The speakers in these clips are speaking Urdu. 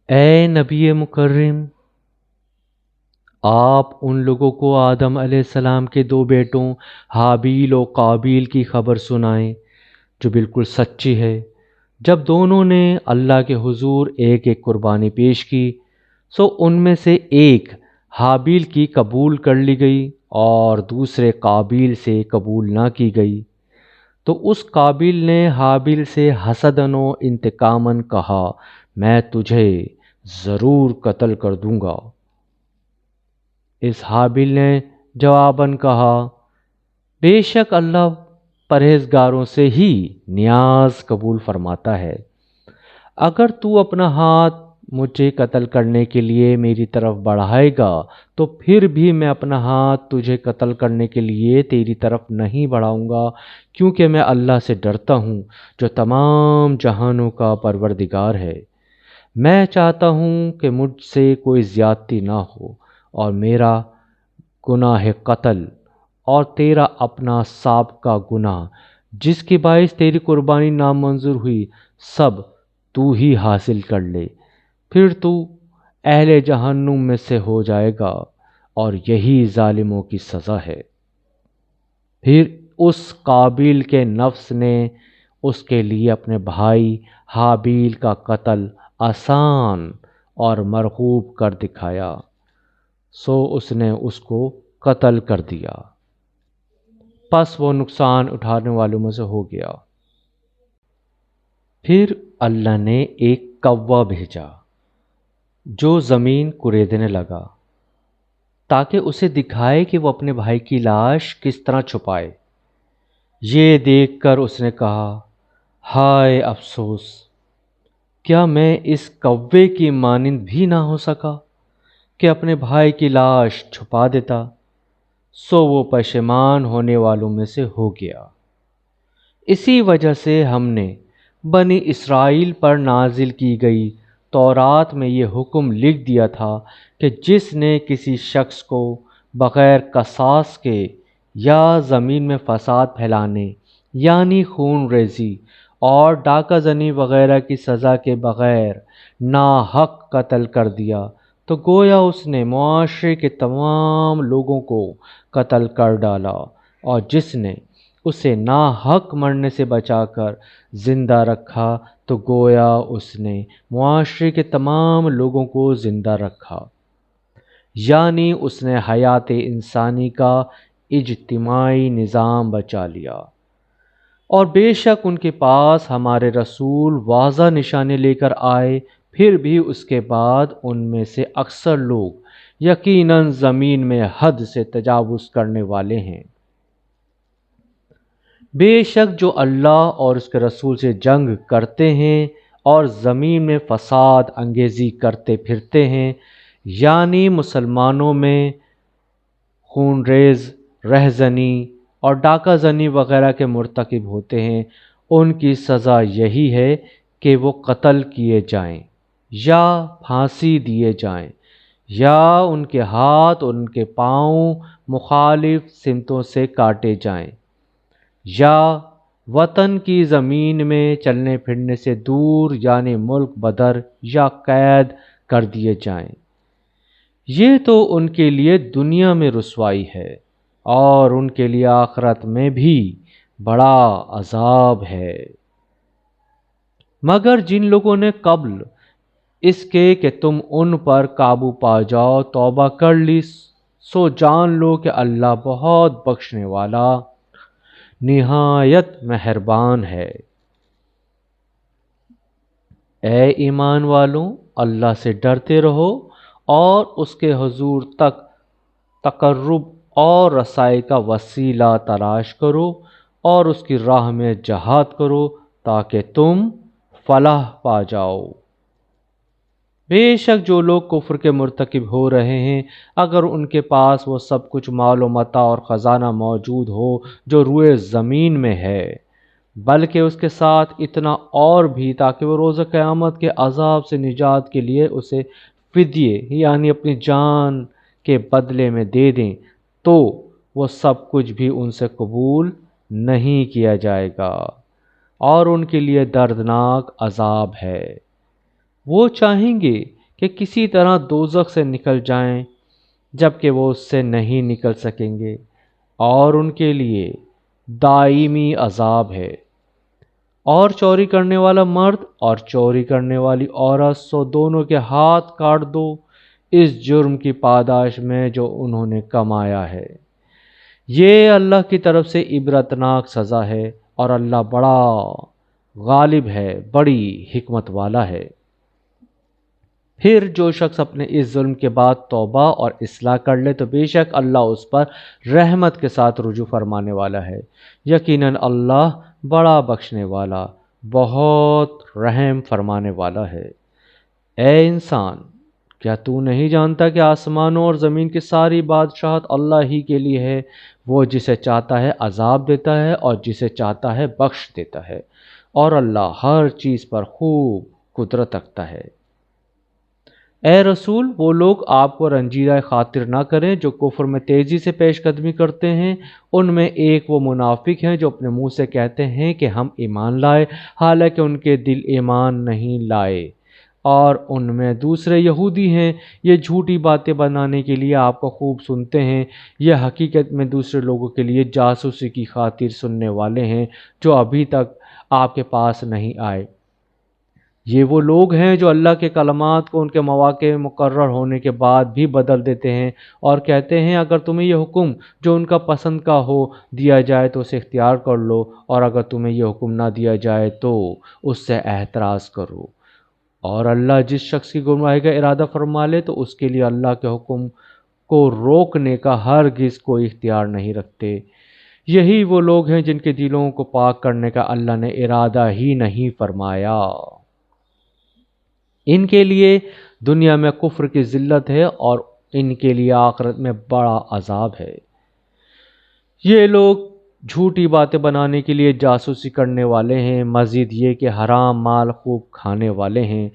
اے نبی مکرم، آپ ان لوگوں کو آدم علیہ السلام کے دو بیٹوں حابیل و قابیل کی خبر سنائیں جو بالکل سچی ہے۔ جب دونوں نے اللہ کے حضور ایک ایک قربانی پیش کی، سو ان میں سے ایک حابیل کی قبول کر لی گئی اور دوسرے قابیل سے قبول نہ کی گئی۔ تو اس قابیل نے حابیل سے حسداً و انتقاماً کہا، میں تجھے ضرور قتل کر دوں گا۔ اس حابیل نے جواباً کہا، بے شک اللہ پرہیزگاروں سے ہی نیاز قبول فرماتا ہے۔ اگر تو اپنا ہاتھ مجھے قتل کرنے کے لیے میری طرف بڑھائے گا تو پھر بھی میں اپنا ہاتھ تجھے قتل کرنے کے لیے تیری طرف نہیں بڑھاؤں گا، کیونکہ میں اللہ سے ڈرتا ہوں جو تمام جہانوں کا پروردگار ہے۔ میں چاہتا ہوں کہ مجھ سے کوئی زیادتی نہ ہو، اور میرا گناہ قتل اور تیرا اپنا سابقہ گناہ جس کے باعث تیری قربانی نامنظور ہوئی، سب تو ہی حاصل کر لے، پھر تو اہل جہنم میں سے ہو جائے گا، اور یہی ظالموں کی سزا ہے۔ پھر اس قابیل کے نفس نے اس کے لیے اپنے بھائی حابیل کا قتل آسان اور مرغوب کر دکھایا، سو اس نے اس کو قتل کر دیا، پس وہ نقصان اٹھانے والوں میں سے ہو گیا۔ پھر اللہ نے ایک کوا بھیجا جو زمین کریدنے لگا تاکہ اسے دکھائے کہ وہ اپنے بھائی کی لاش کس طرح چھپائے۔ یہ دیکھ کر اس نے کہا، ہائے افسوس! کیا میں اس کوے کی مانند بھی نہ ہو سکا کہ اپنے بھائی کی لاش چھپا دیتا؟ سو وہ پشیمان ہونے والوں میں سے ہو گیا۔ اسی وجہ سے ہم نے بنی اسرائیل پر نازل کی گئی تورات میں یہ حکم لکھ دیا تھا کہ جس نے کسی شخص کو بغیر قصاص کے یا زمین میں فساد پھیلانے یعنی خون ریزی اور ڈاکہ زنی وغیرہ کی سزا کے بغیر ناحق قتل کر دیا تو گویا اس نے معاشرے کے تمام لوگوں کو قتل کر ڈالا، اور جس نے اسے ناحق مرنے سے بچا کر زندہ رکھا تو گویا اس نے معاشرے کے تمام لوگوں کو زندہ رکھا، یعنی اس نے حیات انسانی کا اجتماعی نظام بچا لیا۔ اور بے شک ان کے پاس ہمارے رسول واضح نشانے لے کر آئے، پھر بھی اس کے بعد ان میں سے اکثر لوگ یقیناً زمین میں حد سے تجاوز کرنے والے ہیں۔ بے شک جو اللہ اور اس کے رسول سے جنگ کرتے ہیں اور زمین میں فساد انگیزی کرتے پھرتے ہیں، یعنی مسلمانوں میں خون ریز، رہزنی اور ڈاکہ زنی وغیرہ کے مرتکب ہوتے ہیں، ان کی سزا یہی ہے کہ وہ قتل کیے جائیں یا پھانسی دیے جائیں، یا ان کے ہاتھ اور ان کے پاؤں مخالف سمتوں سے کاٹے جائیں، یا وطن کی زمین میں چلنے پھرنے سے دور یعنی ملک بدر یا قید کر دیے جائیں۔ یہ تو ان کے لیے دنیا میں رسوائی ہے، اور ان کے لیے آخرت میں بھی بڑا عذاب ہے۔ مگر جن لوگوں نے قبل اس کے کہ تم ان پر قابو پا جاؤ توبہ کر لی، سو جان لو کہ اللہ بہت بخشنے والا نہایت مہربان ہے۔ اے ایمان والوں، اللہ سے ڈرتے رہو اور اس کے حضور تک تقرب اور رسائی کا وسیلہ تلاش کرو، اور اس کی راہ میں جہاد کرو تاکہ تم فلاح پا جاؤ۔ بے شک جو لوگ کفر کے مرتکب ہو رہے ہیں، اگر ان کے پاس وہ سب کچھ مال و متاع اور خزانہ موجود ہو جو روئے زمین میں ہے، بلکہ اس کے ساتھ اتنا اور بھی تاکہ وہ روز قیامت کے عذاب سے نجات کے لیے اسے فدیے یعنی اپنی جان کے بدلے میں دے دیں، تو وہ سب کچھ بھی ان سے قبول نہیں کیا جائے گا، اور ان کے لیے دردناک عذاب ہے۔ وہ چاہیں گے کہ کسی طرح دوزخ سے نکل جائیں جبکہ وہ اس سے نہیں نکل سکیں گے، اور ان کے لیے دائمی عذاب ہے۔ اور چوری کرنے والا مرد اور چوری کرنے والی عورت، سو دونوں کے ہاتھ کاٹ دو اس جرم کی پاداش میں جو انہوں نے کمایا ہے۔ یہ اللہ کی طرف سے عبرتناک سزا ہے، اور اللہ بڑا غالب ہے، بڑی حکمت والا ہے۔ پھر جو شخص اپنے اس ظلم کے بعد توبہ اور اصلاح کر لے تو بے شک اللہ اس پر رحمت کے ساتھ رجوع فرمانے والا ہے۔ یقیناً اللہ بڑا بخشنے والا، بہت رحم فرمانے والا ہے۔ اے انسان، کیا تو نہیں جانتا کہ آسمانوں اور زمین کی ساری بادشاہت اللہ ہی کے لیے ہے؟ وہ جسے چاہتا ہے عذاب دیتا ہے اور جسے چاہتا ہے بخش دیتا ہے، اور اللہ ہر چیز پر خوب قدرت رکھتا ہے۔ اے رسول، وہ لوگ آپ کو رنجیدہ خاطر نہ کریں جو کفر میں تیزی سے پیش قدمی کرتے ہیں۔ ان میں ایک وہ منافق ہیں جو اپنے منہ سے کہتے ہیں کہ ہم ایمان لائے، حالانکہ ان کے دل ایمان نہیں لائے۔ اور ان میں دوسرے یہودی ہیں، یہ جھوٹی باتیں بنانے کے لیے آپ کو خوب سنتے ہیں، یہ حقیقت میں دوسرے لوگوں کے لیے جاسوسی کی خاطر سننے والے ہیں جو ابھی تک آپ کے پاس نہیں آئے۔ یہ وہ لوگ ہیں جو اللہ کے کلمات کو ان کے مواقع مقرر ہونے کے بعد بھی بدل دیتے ہیں، اور کہتے ہیں اگر تمہیں یہ حکم جو ان کا پسند کا ہو دیا جائے تو اسے اختیار کر لو، اور اگر تمہیں یہ حکم نہ دیا جائے تو اس سے احتراز کرو۔ اور اللہ جس شخص کی گمراہی کا ارادہ فرما لے تو اس کے لیے اللہ کے حکم کو روکنے کا ہرگز کوئی اختیار نہیں رکھتے۔ یہی وہ لوگ ہیں جن کے دلوں کو پاک کرنے کا اللہ نے ارادہ ہی نہیں فرمایا۔ ان کے لیے دنیا میں کفر کی ذلت ہے اور ان کے لیے آخرت میں بڑا عذاب ہے۔ یہ لوگ جھوٹی باتیں بنانے کے لیے جاسوسی کرنے والے ہیں، مزید یہ کہ حرام مال خوب کھانے والے ہیں۔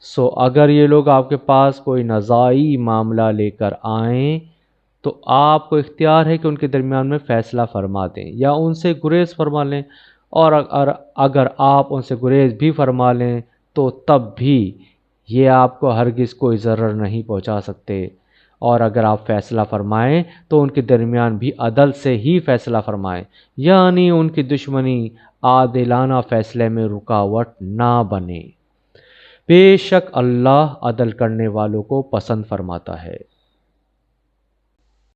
سو اگر یہ لوگ آپ کے پاس کوئی نزاعی معاملہ لے کر آئیں تو آپ کو اختیار ہے کہ ان کے درمیان میں فیصلہ فرما دیں یا ان سے گریز فرما لیں، اور اگر آپ ان سے گریز بھی فرما لیں تو تب بھی یہ آپ کو ہرگز کوئی ضرر نہیں پہنچا سکتے، اور اگر آپ فیصلہ فرمائیں تو ان کے درمیان بھی عدل سے ہی فیصلہ فرمائیں، یعنی ان کی دشمنی عادلانہ فیصلے میں رکاوٹ نہ بنے۔ بے شک اللہ عدل کرنے والوں کو پسند فرماتا ہے۔